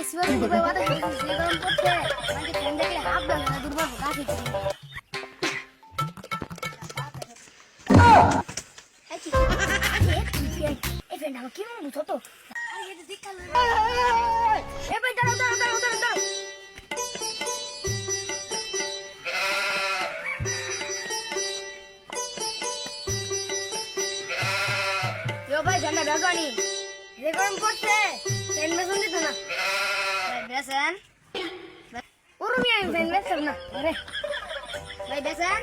শিবাজি ভাই ওটা গরম করতে মানে ফ্যান দেখলে হাফ লাগে না দুর্বল কাছে এই ফ্যানটা কি মন বুঝো তো আরে এটা দেখ কাল এ ভাই দাঁড়াও यो भाई झंडा भगवानी ये गरम করতে ফ্যান মেশন দিত না ভাই বেসন উরমি আমি ফ্যান বেসন না আরে ভাই বেসন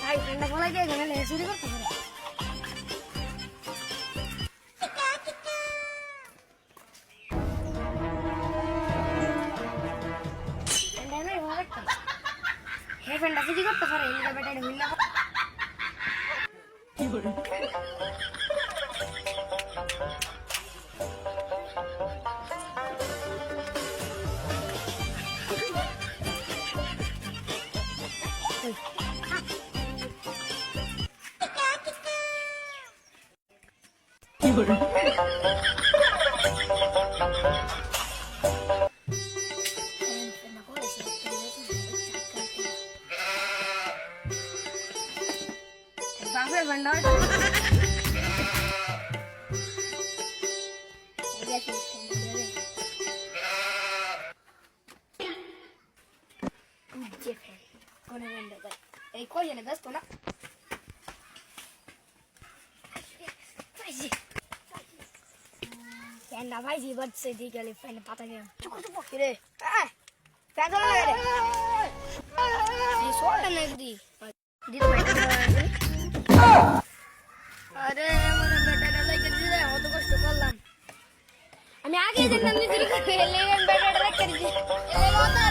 ভাই ফ্যানটা বলাই দিয়ে গেলে চুরি করতে পারে ফ্যানটা নাই ভালো একটা हे फ्रेंड ऐसे क्यों करते सारे इनका बेटा नहीं मिलना की बोल की बोल बापरे भंडार कोने वेंडर कर एक कोई ने बस तो ना फैंडा भाई जी बच से दी गली फैंड पता नहीं चुप चुप रे फैंड लो रे ये सोल नहीं दी दी तो बैठा अरे मेरा बेटा डाले कर दिया हो तो कष्ट করলাম আমি আগে জানতাম নি চুরি করে লেগেন বেটা ডালে করে দি এলে কথা